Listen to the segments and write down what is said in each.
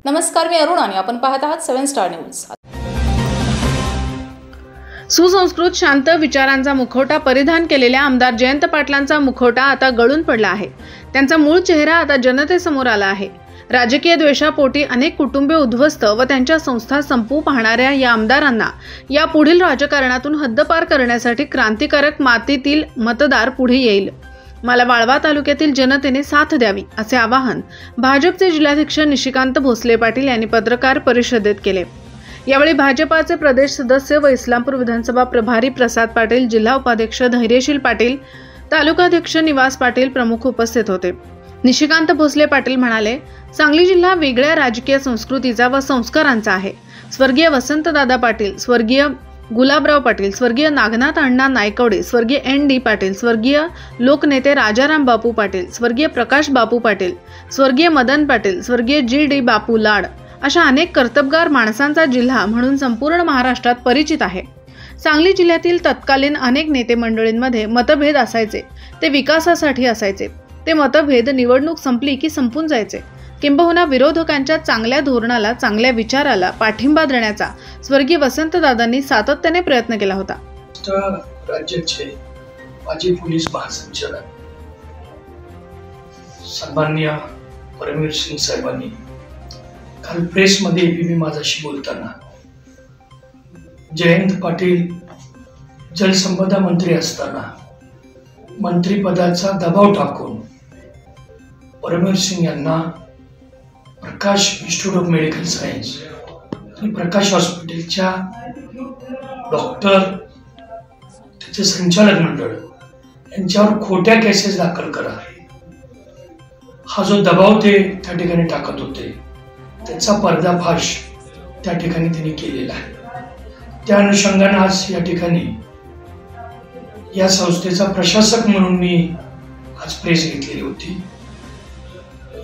नमस्कार, मी अरुण आणि आपण पाहत आहात 7 स्टार न्यूज। सुसंस्कृत शांत विचारांचा मुखवटा परिधान केलेल्या आमदार जयंत पाटलांचा मुखवटा आता गळून पडला आहे। त्यांचा मूळ चेहरा आता जनतेसमोर आला आहे। राजकीय द्वेषापोटी अनेक कुटुंबे उद्ध्वस्त व त्यांच्या संस्था संपवू पाहणाऱ्या या आमदारांना या पुढील राजकारणातून हद्दपार करण्यासाठी क्रांतिकारक मातीतील मतदार पुढे येईल। मला वाळवा तालुक्यातील जनतेने साथ द्यावी असे आवाहन भाजपचे जिल्हाध्यक्ष निशिकांत भोसले पाटील यांनी पत्रकार परिषदेत केले। यावेळी भाजपाचे प्रदेश सदस्य व इस्लामपूर विधानसभा प्रभारी प्रसाद पाटील, जिल्हा उपाध्यक्ष धैर्यशील पाटील, तालुकाध्यक्ष निवास पाटील प्रमुख उपस्थित होते। निशिकांत भोसले पाटील म्हणाले, सांगली जिल्हा वेगळ्या राजकीय संस्कृतीचा व संस्कारांचा आहे। स्वर्गीय वसंतदादा पाटील, स्वर्गीय गुलाबराव पाटील, स्वर्गीय नागनाथ अण्णा नायकवडे, स्वर्गीय ND पाटील, स्वर्गीय लोकनेते राजाराम बापू पाटील, स्वर्गीय प्रकाश बापू पाटील, स्वर्गीय मदन पाटील, स्वर्गीय GD बापू लाड अशा अनेक कर्तबगार माणसांचा जिल्हा म्हणून संपूर्ण महाराष्ट्रात परिचित आहे। सांगली जिल्ह्यातील तत्कालीन अनेक नेते मंडळींमध्ये मतभेद असायचे, ते विकासासाठी असायचे। ते मतभेद निवडणूक संपली की संपून जायचे। किंबहुना विरोधकांच्या चांगल्या धोरणाला, चांगल्या विचाराला पाठिंबा देण्याचा स्वर्गीय वसंतदादांनी सातत्याने प्रयत्न केला होता। राज्याचे माजी पोलीस महासंचालक सन्माननीय परमवीर सिंग साहेबांनी काल प्रेसमध्ये ABP माझाशी बोलताना जयंत पाटील जलसंपदा मंत्री असताना मंत्रिपदाचा दबाव टाकून परमवीर सिंग यांना प्रकाश इन्स्टिट्यूट ऑफ मेडिकल सायन्स आणि प्रकाश हॉस्पिटलच्या डॉक्टर, त्याचे संचालक मंडळ यांच्यावर खोट्या केसेस दाखल करा, हा जो दबाव ते त्या ठिकाणी टाकत होते त्याचा पर्दाफाश त्या ठिकाणी त्यांनी केलेला आहे। त्या अनुषंगाने आज या ठिकाणी या संस्थेचा प्रशासक म्हणून मी आज प्रेस घेतलेली होती।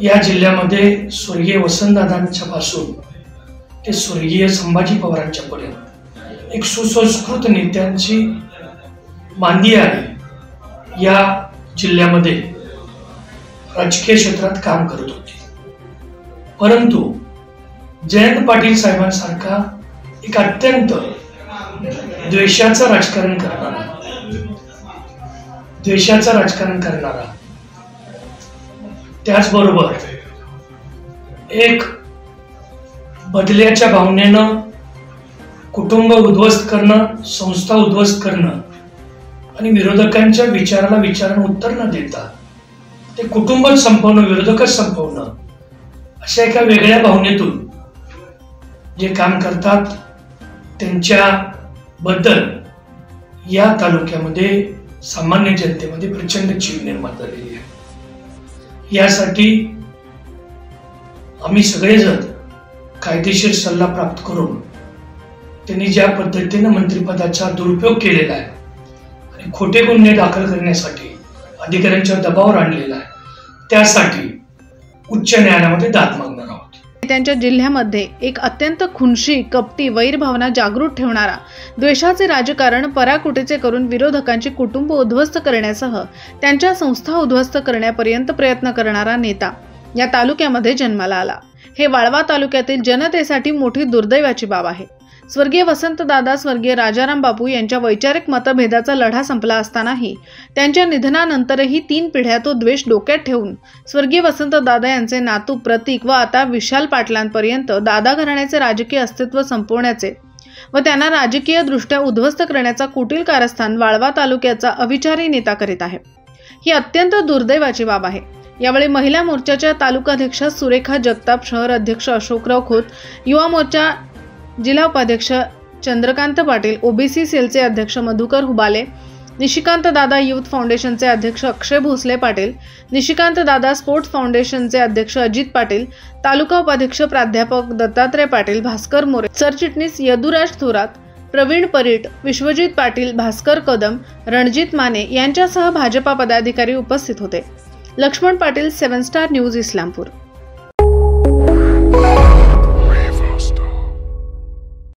या जिल्ह्यामध्ये स्वर्गीय वसंतदादांच्या पासून ते स्वर्गीय संभाजी पवारांच्या पर्यंत एक सुसंस्कृत नेत्यांची मांदी आहे या जिल्ह्यामध्ये राजकीय क्षेत्रात काम करत होती। परंतु जयंत पाटील साहेबांसारखा एक अत्यंत द्वेषाचं राजकारण करणारा त्याचबरोबर एक बदल्याच्या भावनेनं कुटुंब उद्ध्वस्त करणं, संस्था उद्ध्वस्त करणं आणि विरोधकांच्या विचारानं उत्तर न देता ते कुटुंबच संपवणं, विरोधकच संपवणं अशा एका वेगळ्या भावनेतून जे काम करतात त्यांच्या बद्दल या तालुक्यामध्ये सामान्य जनतेमध्ये प्रचंड चीड निर्माण झालेली आहे। यासाठी आम्ही सगळेजण कायदेशीर सल्ला प्राप्त करून त्यांनी ज्या पद्धतीने मंत्रिपदाचा दुरुपयोग केलेला आहे आणि खोटे गुन्हे दाखल करण्यासाठी अधिकाऱ्यांच्या दबावावर आणलेला आहे, त्यासाठी उच्च न्यायालयामध्ये दाद मागणार आहोत। त्यांच्या जिल्ह्यामध्ये एक अत्यंत खुनशी, कपटी, वैरभावना जागृत ठेवणारा, द्वेषाचे राजकारण पराकुटीचे करून विरोधकांची कुटुंब उद्ध्वस्त करण्यासह त्यांच्या संस्था उद्ध्वस्त करण्यापर्यंत प्रयत्न करणारा नेता या तालुक्यामध्ये जन्माला आला। हे वाळवा तालुक्यातील जनतेसाठी मोठी दुर्दैवाची बाब आहे। स्वर्गीय वसंतदादा, स्वर्गीय राजाराम बापू यांच्या वैचारिक मतभेदाचा लढा संपला असतानाही त्यांच्या निधनानंतरही 3 पिढ्या तो द्वेष डोक्यात ठेवून स्वर्गीय वसंतदादा यांचे नातू प्रतीक व आता विशाल पाटलांपर्यंत दादा घराण्याचे राजकीय अस्तित्व संपवण्याचे व त्यांना राजकीय दृष्ट्या उद्ध्वस्त करण्याचा कुटील कारस्थान वाळवा तालुक्याचा अविचारी नेता करीत आहे। ही अत्यंत दुर्दैवाची बाब आहे। यावेळी महिला मोर्चाच्या तालुकाध्यक्षा सुरेखा जगताप, शहर अध्यक्ष अशोकराव खोत, युवा मोर्चा जिल्हा उपाध्यक्ष चंद्रकांत पाटील, OBC सेलचे अध्यक्ष मधुकर हुबाले, निशिकांत दादा युथ फाउंडेशनचे अध्यक्ष अक्षय भोसले पाटील, निशिकांत दादा स्पोर्ट्स फाउंडेशनचे अध्यक्ष अजित पाटील, तालुका उपाध्यक्ष प्राध्यापक दत्तात्रय पाटील, भास्कर मोरे, सरचिटणीस यदुराज थोरात, प्रवीण परीट, विश्वजित पाटील, भास्कर कदम, रणजित माने यांच्यासह भाजपा पदाधिकारी उपस्थित होते। Laxman Patil, 7 star news, Islampur.